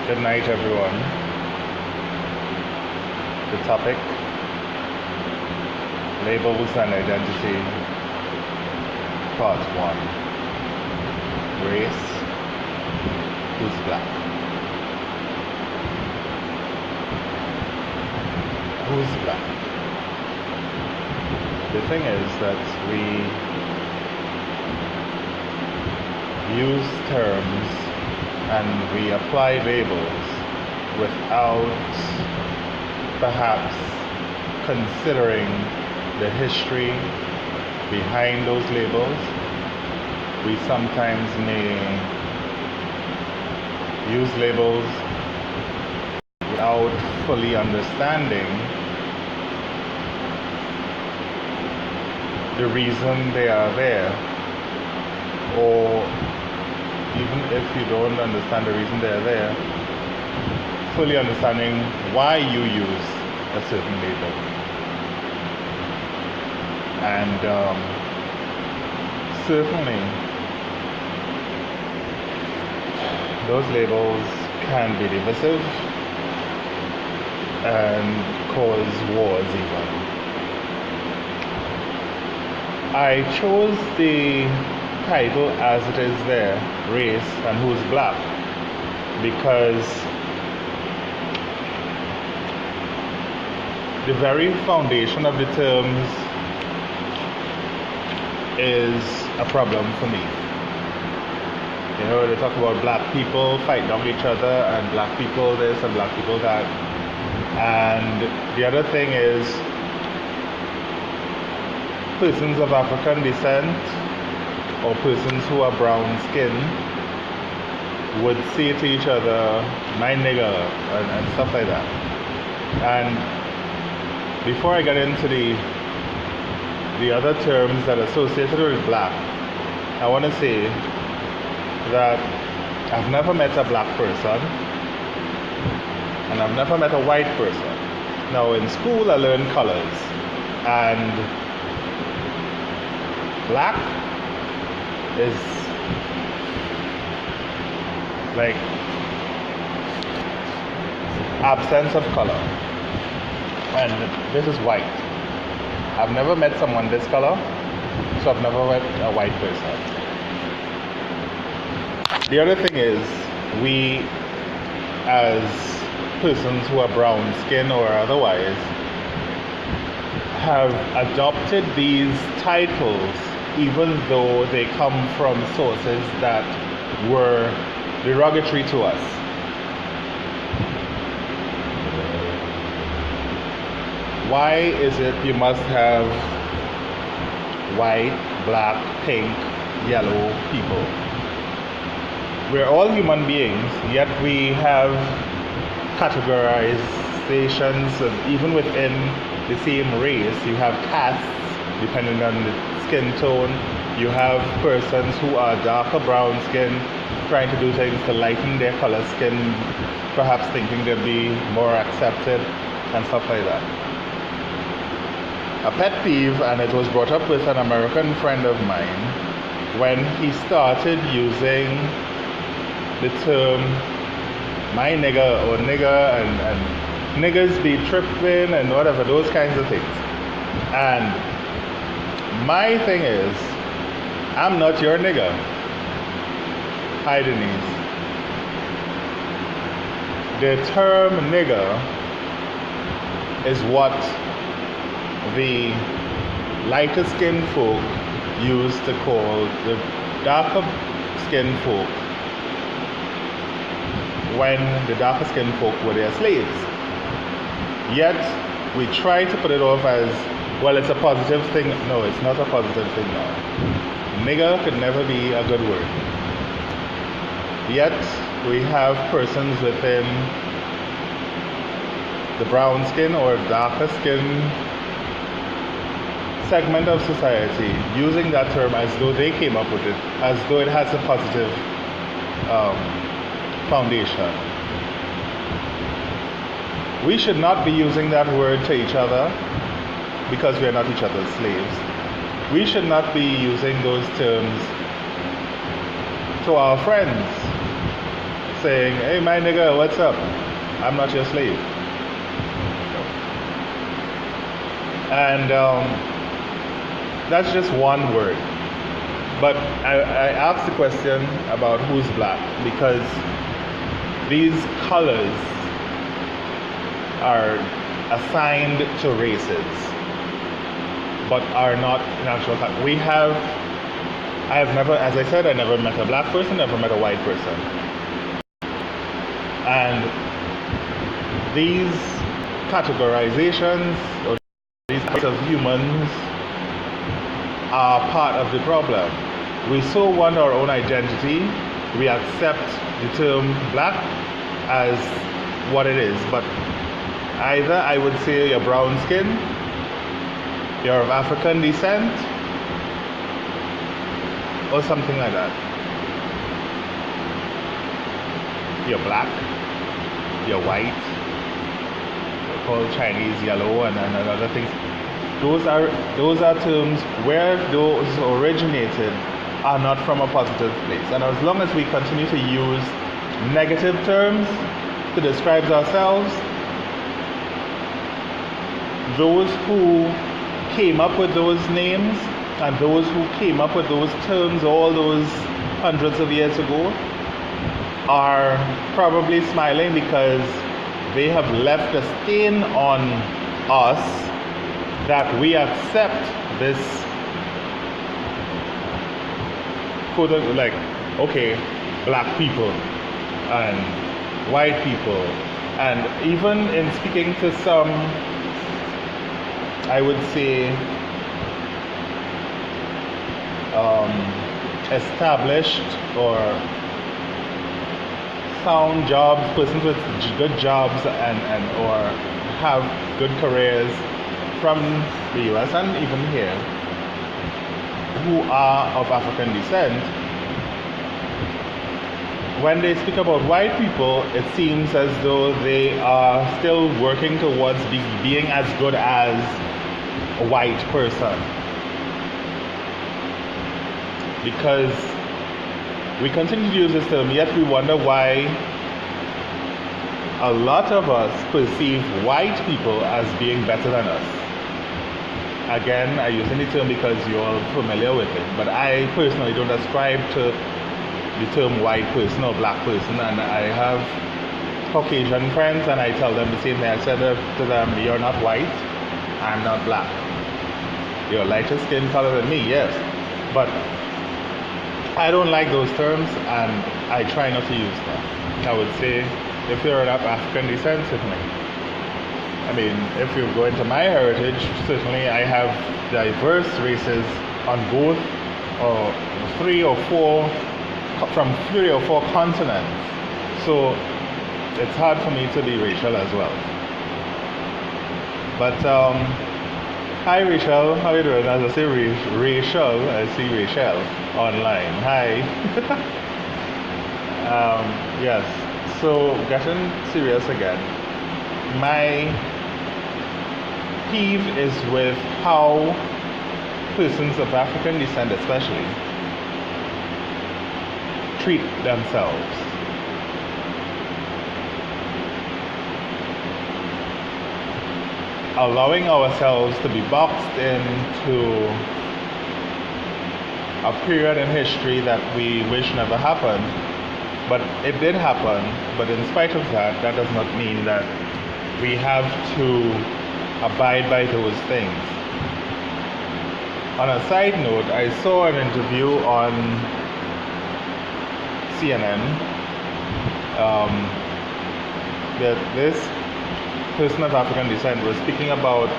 Good night, everyone. The topic: labels and identity, part 1. Race, who's black? Who's black? The thing is that we use terms and we apply labels without perhaps considering the history behind those labels. We sometimes may use labels without fully understanding the reason they are there, or even if you don't understand the reason they're there, fully understanding why you use a certain label. And certainly those labels can be divisive and cause wars even. I chose the title as it is there, Race and Who's Black, because the very foundation of the terms is a problem for me. You know, they talk about black people fighting on each other and black people this and black people that. And the other thing is, persons of African descent or persons who are brown skinned would say to each other, my nigger, and stuff like that. And before I get into the other terms that are associated with black, I want to say that I've never met a black person and I've never met a white person. Now in school I learned colors, and black is like absence of color, and this is white. I've never met someone this color, so I've never met a white person. The other thing is, we as persons who are brown skin or otherwise have adopted these titles even though they come from sources that were derogatory to us. Why is it you must have white, black, pink, yellow people? We're all human beings, yet we have categorizations, and even within the same race, you have castes depending on the skin tone. You have persons who are darker brown skin trying to do things to lighten their color skin, perhaps thinking they'll be more accepted and stuff like that. A pet peeve, and it was brought up with an American friend of mine, when he started using the term my nigger or nigger, and niggers be tripping and whatever, those kinds of things. And my thing is, I'm not your nigger. Hi Denise. The term nigger is what the lighter skinned folk used to call the darker skinned folk when the darker skinned folk were their slaves. Yet we try to put it off as, well, it's a positive thing. No, it's not a positive thing now. Nigger could never be a good word. Yet we have persons within the brown skin or darker skin segment of society using that term as though they came up with it, as though it has a positive foundation. We should not be using that word to each other because we are not each other's slaves. We should not be using those terms to our friends. saying, hey, my nigga, what's up? I'm not your slave. And that's just one word. But I asked the question about who's black because these colors are assigned to races, but are not in actual fact. I have never, as I said, I never met a black person, never met a white person. And these categorizations, or these types of humans, are part of the problem. We so want our own identity, we accept the term black as what it is, but either I would say you're brown skin, you're of African descent, or something like that. You're black, you're white, you're called Chinese yellow and other things. Those are terms where those originated are not from a positive place. And as long as we continue to use negative terms to describe ourselves, those who came up with those names and those who came up with those terms all those hundreds of years ago are probably smiling because they have left a stain on us that we accept this code of, like, okay, black people and white people, and even in speaking to some, I would say, established or sound jobs, persons with good jobs and or have good careers from the US and even here, who are of African descent, when they speak about white people, it seems as though they are still working towards being as good as a white person. Because we continue to use this term, yet we wonder why a lot of us perceive white people as being better than us. Again, I use the term because you're all familiar with it, but I personally don't ascribe to the term white person or black person, and I have Caucasian friends and I tell them the same thing. I said to them, you're not white, I'm not black. You're lighter skin color than me, yes, but I don't like those terms and I try not to use them. I would say if you're of African descent, certainly. I mean, if you go into my heritage, certainly I have diverse races on both from 3 or 4 continents. So it's hard for me to be racial as well. But hi Rachel, how are you doing? As I say Rachel, I see Rachel online. Hi. Yes, so getting serious again. My peeve is with how persons of African descent especially treat themselves. Allowing ourselves to be boxed into a period in history that we wish never happened, but it did happen. But in spite of that, that does not mean that we have to abide by those things. On a side note, I saw an interview on CNN that this person of African descent was speaking about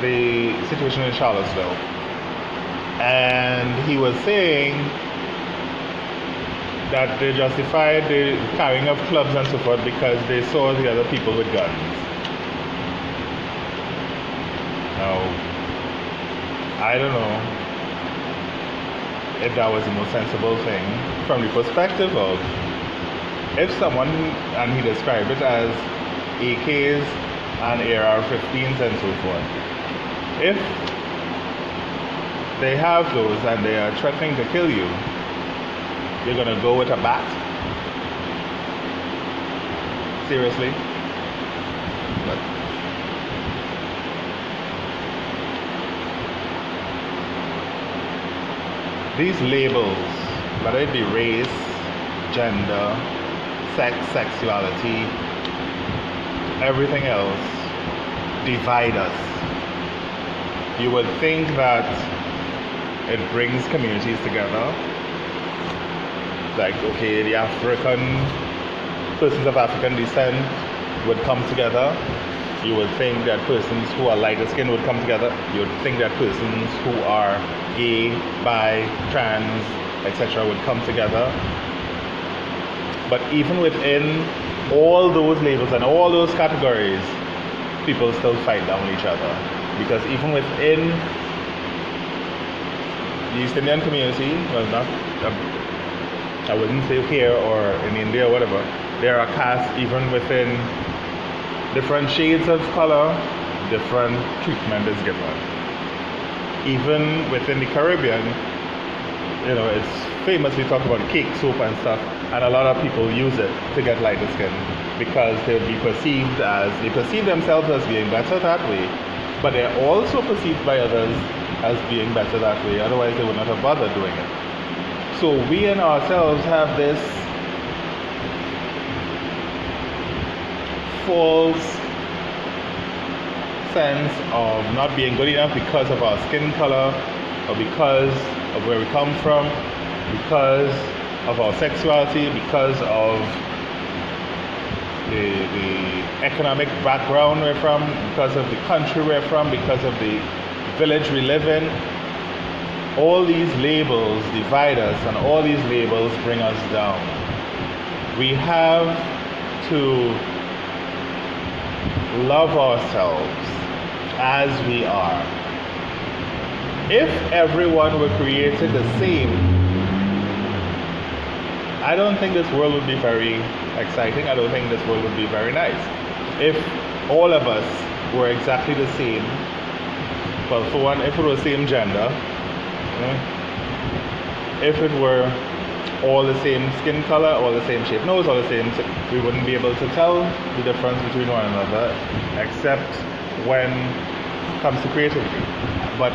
the situation in Charlottesville, and he was saying that they justified the carrying of clubs and so forth because they saw the other people with guns. Now, I don't know if that was the most sensible thing from the perspective of if someone, and he described it as AKs and AR-15s and so forth, if they have those and they are threatening to kill you, you're going to go with a bat? Seriously. But these labels, whether it be race, gender, sex, sexuality, everything else, divide us. You would think that it brings communities together. Like, okay, the persons of African descent would come together. You would think that persons who are lighter skinned would come together. You would think that persons who are gay, bi, trans, etc. would come together. But even within all those labels and all those categories, people still fight down each other. Because even within the East Indian community, well, not, I wouldn't say here or in India or whatever, there are castes even within different shades of color, different treatment is given. Even within the Caribbean, it's famously talked about cake soap and stuff, and a lot of people use it to get lighter skin because they perceive themselves as being better that way, but they're also perceived by others as being better that way, otherwise they would not have bothered doing it. So we in ourselves have this false sense of not being good enough because of our skin color, or because of where we come from, because of our sexuality, because of the economic background we're from, because of the country we're from, because of the village we live in. All these labels divide us, and all these labels bring us down. We have to love ourselves as we are. If everyone were created the same, I don't think this world would be very exciting. I don't think this world would be very nice. If all of us were exactly the same, well, for one, if it was the same gender, if it were all the same skin color, all the same shape nose, all the same, we wouldn't be able to tell the difference between one another, except when it comes to creativity. But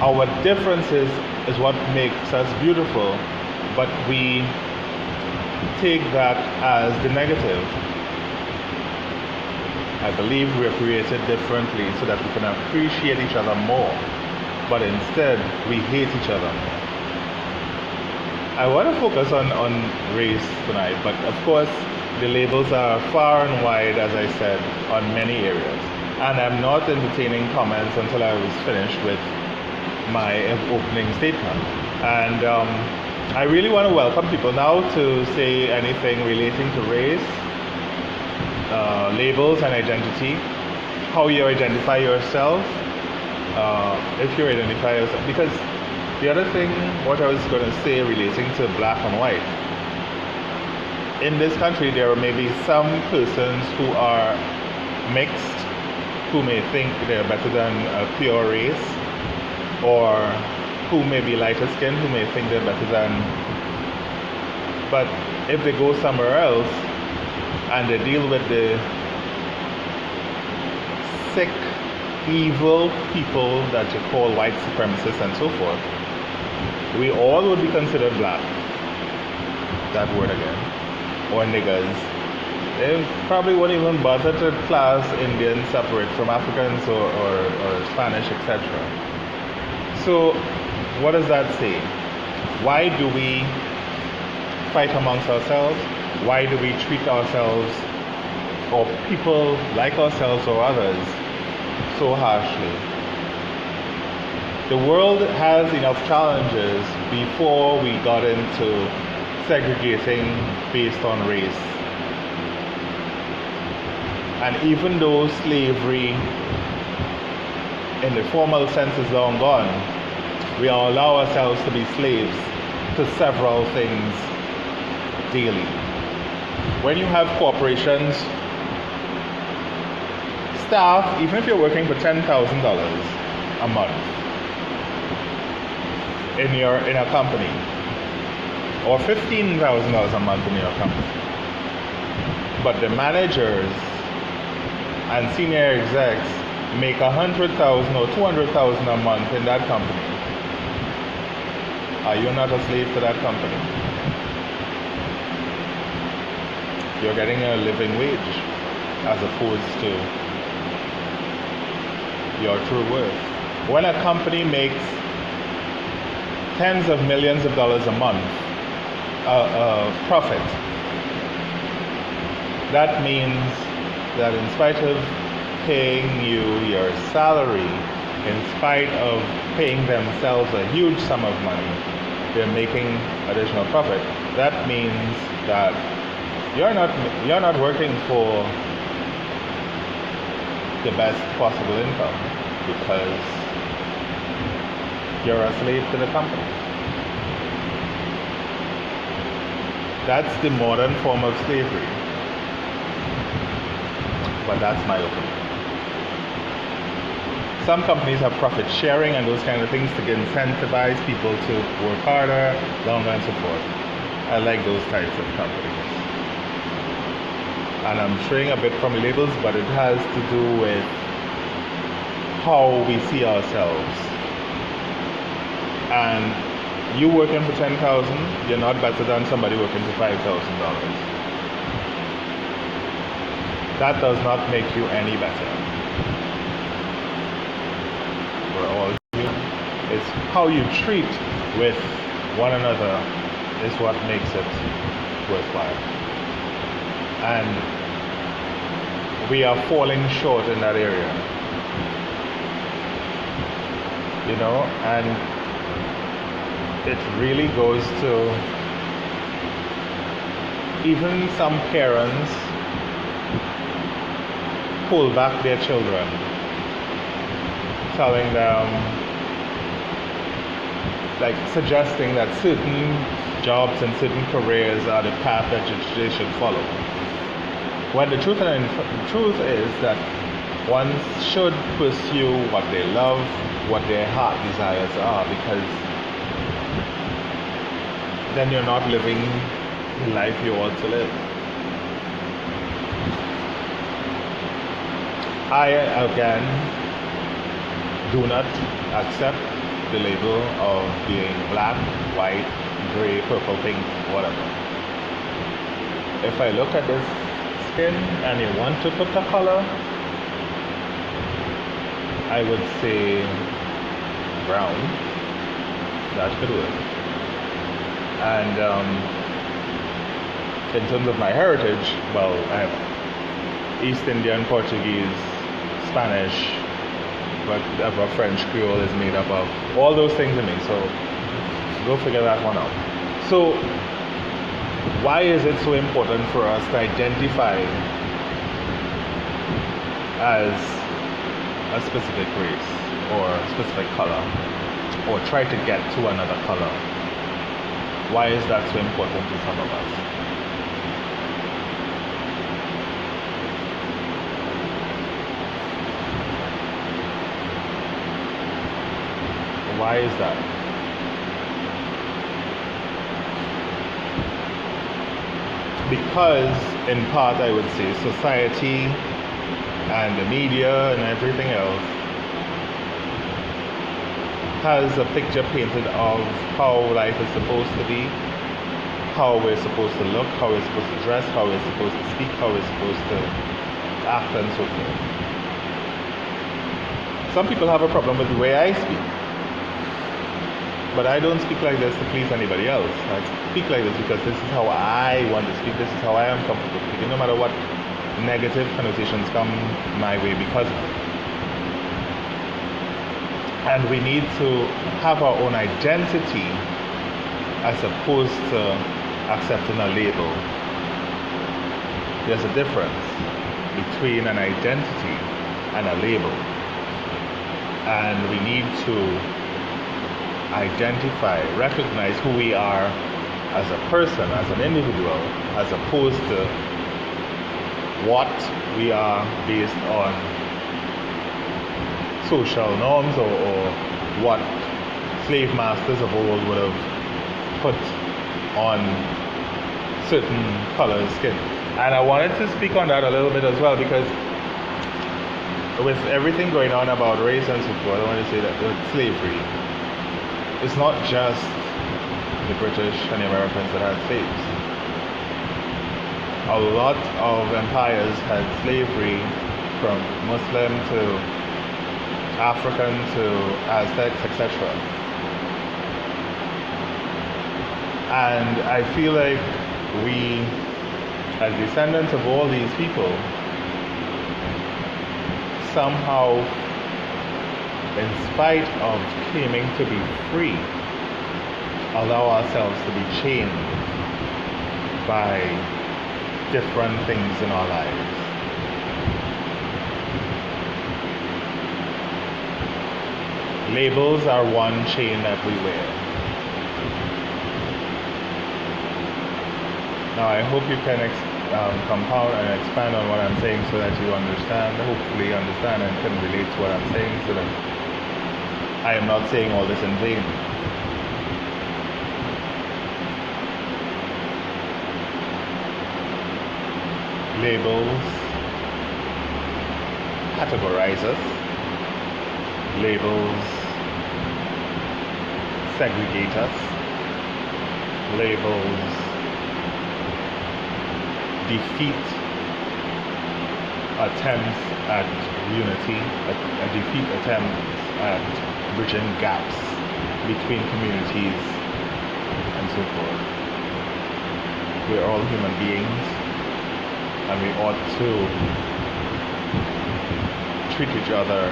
our differences is what makes us beautiful, but we take that as the negative. I believe we are created differently so that we can appreciate each other more, but instead we hate each other. I want to focus on race tonight, but of course the labels are far and wide, as I said, on many areas. And I'm not entertaining comments until I was finished with my opening statement. And I really want to welcome people now to say anything relating to race, labels and identity, how you identify yourself, if you identify yourself. Because the other thing, what I was going to say relating to black and white, in this country there may be some persons who are mixed, who may think they're better than a pure race, or who may be lighter skinned, who may think they're better than. But if they go somewhere else and they deal with the sick, evil people that you call white supremacists and so forth, we all would be considered black. That word again. Or niggers. They probably wouldn't even bother to class Indians separate from Africans or Spanish, etc. So, what does that say? Why do we fight amongst ourselves? Why do we treat ourselves or people like ourselves or others so harshly? The world has enough challenges before we got into segregating based on race. And even though slavery in the formal sense is long gone, we allow ourselves to be slaves to several things daily. When you have corporations, staff, even if you're working for $10,000 a month in a company, or $15,000 a month in your company, but the managers and senior execs make 100,000 or 200,000 a month in that company. Are you not a slave to that company? You're getting a living wage as opposed to your true worth. When a company makes tens of millions of dollars a month profit, that means that in spite of paying you your salary, in spite of paying themselves a huge sum of money, they're making additional profit. That means that you're not working for the best possible income because you're a slave to the company. That's the modern form of slavery. But that's my opinion. Some companies have profit sharing and those kind of things to incentivize people to work harder, longer, and so forth. I like those types of companies. And I'm straying a bit from labels, but it has to do with how we see ourselves. And you working for $10,000, you're not better than somebody working for $5,000. That does not make you any better. We're all human. It's how you treat with one another is what makes it worthwhile. And we are falling short in that area. You know, and it really goes to even some parents pull back their children, telling them, like suggesting that certain jobs and certain careers are the path that they should follow. When the truth is that one should pursue what they love, what their heart desires are, because then you're not living the life you ought to live. I, again, do not accept the label of being black, white, gray, purple, pink, whatever. If I look at this skin and you want to put the color, I would say brown. That could work. And in terms of my heritage, well, I have East Indian, Portuguese, Spanish, but a French Creole is made up of all those things in me, so go figure that one out. So why is it so important for us to identify as a specific race or a specific color, or try to get to another color? Why is that so important to some of us? Why is that? Because, in part, I would say society and the media and everything else has a picture painted of how life is supposed to be, how we're supposed to look, how we're supposed to dress, how we're supposed to speak, how we're supposed to act, and so forth. Some people have a problem with the way I speak. But I don't speak like this to please anybody else. I speak like this because this is how I want to speak. This is how I am comfortable speaking, no matter what negative connotations come my way because of it. And we need to have our own identity as opposed to accepting a label. There's a difference between an identity and a label. And we need to identify, recognize who we are as a person, as an individual, as opposed to what we are based on social norms or what slave masters of old would have put on certain color skin. And I wanted to speak on that a little bit as well, because with everything going on about race and so forth, I want to say that with slavery, it's not just the British and the Americans that had slaves. A lot of empires had slavery, from Muslim to African to Aztecs, etc. And I feel like we, as descendants of all these people, somehow, in spite of claiming to be free, allow ourselves to be chained by different things in our lives. Labels are one chain that we wear. Now I hope you can compound and expand on what I'm saying so that you understand, hopefully understand and can relate to what I'm saying, so that I am not saying all this in vain. Labels categorize us. Labels segregate us. Labels defeat attempts at unity, defeat attempts at bridging gaps between communities and so forth. We're all human beings, and we ought to treat each other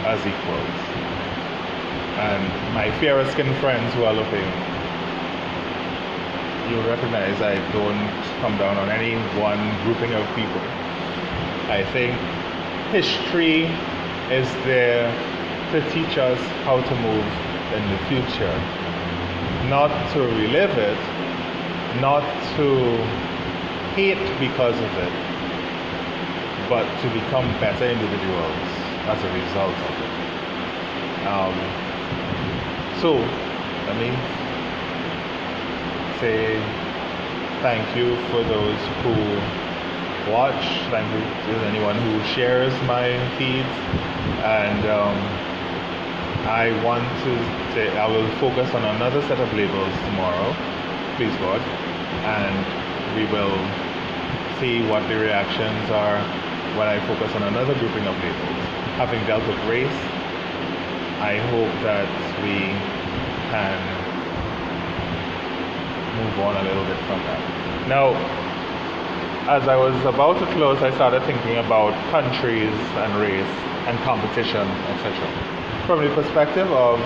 as equals. And my fairer-skinned friends who are looking, you'll recognize I don't come down on any one grouping of people. I think history is there to teach us how to move in the future, not to relive it, not to hate because of it, but to become better individuals as a result of it. So let me say thank you for those who watch, thank you to anyone who shares my feeds, and I want to say I will focus on another set of labels tomorrow, please God, and we will see what the reactions are when I focus on another grouping of labels. Having dealt with race, I hope that we can move on a little bit from that. Now, as I was about to close, I started thinking about countries and race and competition, etc. From the perspective of,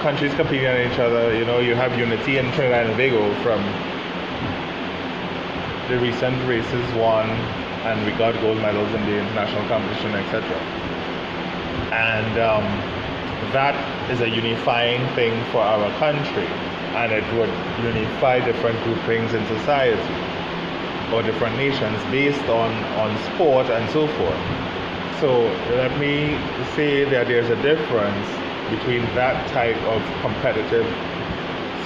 countries competing on each other. You have unity in Trinidad and Tobago from the recent races won, and we got gold medals in the international competition, etc. And that is a unifying thing for our country, and it would unify different groupings in society or different nations based on sport and so forth. So let me say that there's a difference between that type of competitive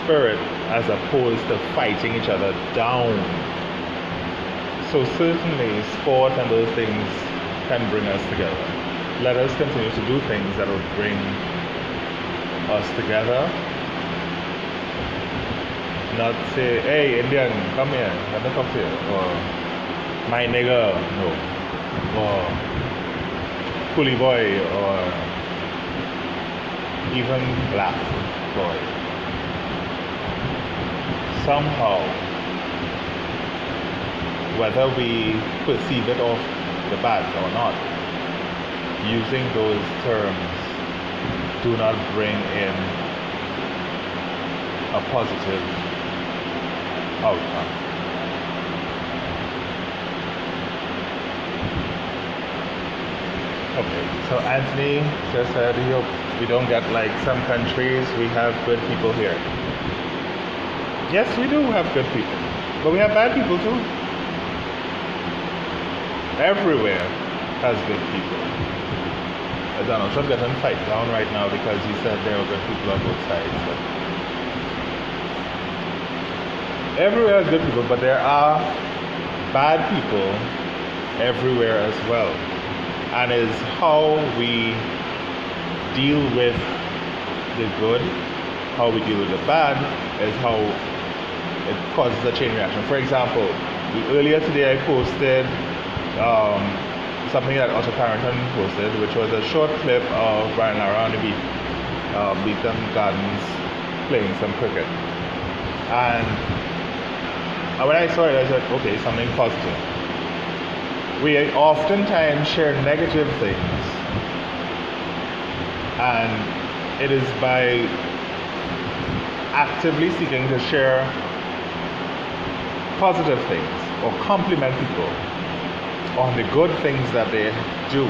spirit as opposed to fighting each other down. So certainly sport and those things can bring us together. Let us continue to do things that will bring us together. Not say, hey Indian, come here, let me talk to you. Or my nigger, no. Or coolie boy, or even black boy. Somehow, whether we perceive it off the bat or not, using those terms do not bring in a positive outcome. Okay, so Anthony just said he hopes we don't get like some countries. We have good people here. Yes, we do have good people, but we have bad people too. Everywhere has good people. Donald Trump getting fight down right now because he said there are good people on both sides. But everywhere is good people, but there are bad people everywhere as well. And it's how we deal with the good, how we deal with the bad, is how it causes a chain reaction. For example, earlier today I posted something that Otto Carrington posted, which was a short clip of Brian Lara on the Beaton Gardens playing some cricket. And when I saw it, I said, okay, something positive. We oftentimes share negative things, and it is by actively seeking to share positive things or compliment people on the good things that they do.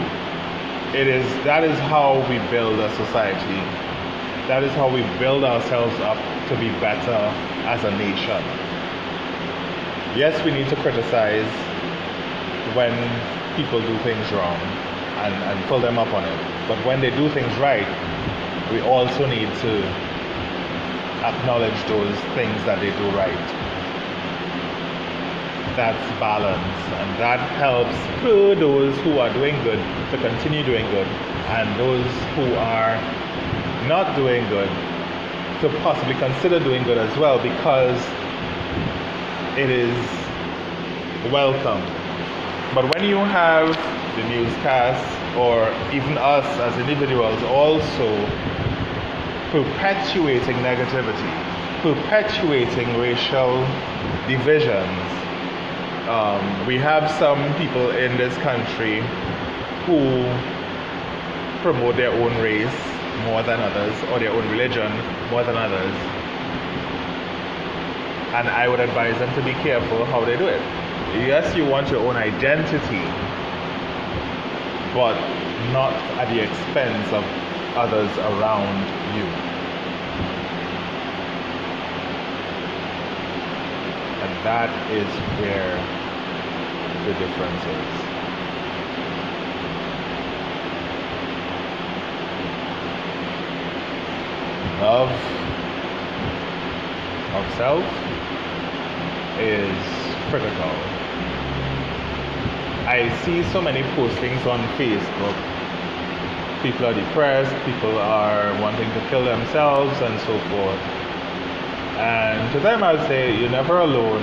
That is how we build a society. That is how we build ourselves up to be better as a nation. Yes, we need to criticize when people do things wrong and pull them up on it. But when they do things right, we also need to acknowledge those things that they do right. That's balance, and that helps those who are doing good to continue doing good, and those who are not doing good to possibly consider doing good as well, because it is welcome. But when you have the newscasts, or even us as individuals also perpetuating negativity, perpetuating racial divisions, we have some people in this country who promote their own race more than others, or their own religion more than others. And I would advise them to be careful how they do it. Yes, you want your own identity, but not at the expense of others around you. And that is where the difference is. Love of self is critical. I see so many postings on Facebook. People are depressed, people are wanting to kill themselves, and so forth. And to them I would say, you're never alone.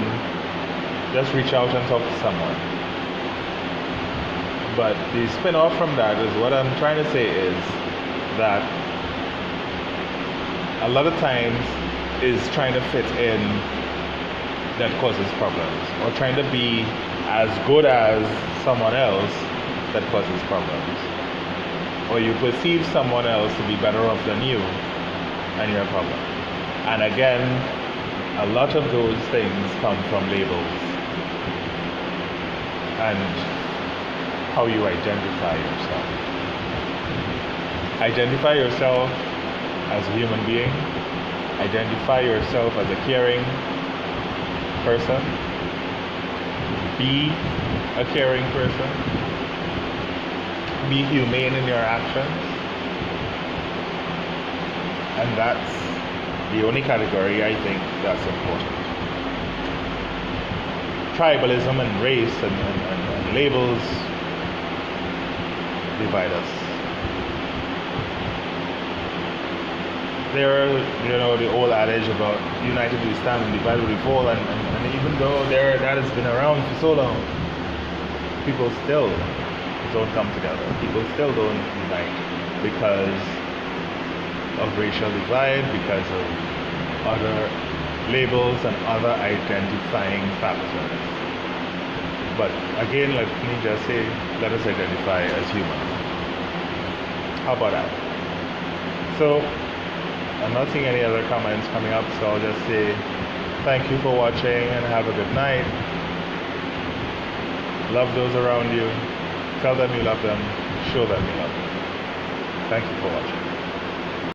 Just reach out and talk to someone. But the spin-off from that is, what I'm trying to say is that a lot of times is trying to fit in that causes problems, or trying to be as good as someone else that causes problems, or you perceive someone else to be better off than you, and you're a problem. And again, a lot of those things come from labels and how you identify yourself. Identify yourself as a human being. Identify yourself as a caring person. Be a caring person. Be humane in your actions. And that's the only category I think that's important. Tribalism and race and labels divide us. There, the old adage about united we stand and divided we fall, and even though that has been around for so long, people still don't come together. People still don't unite because of racial divide, because of other labels and other identifying factors. But again, let me just say, let us identify as human. How about that? So, I'm not seeing any other comments coming up, so I'll just say thank you for watching and have a good night. Love those around you. Tell them you love them. Show them you love them. Thank you for watching.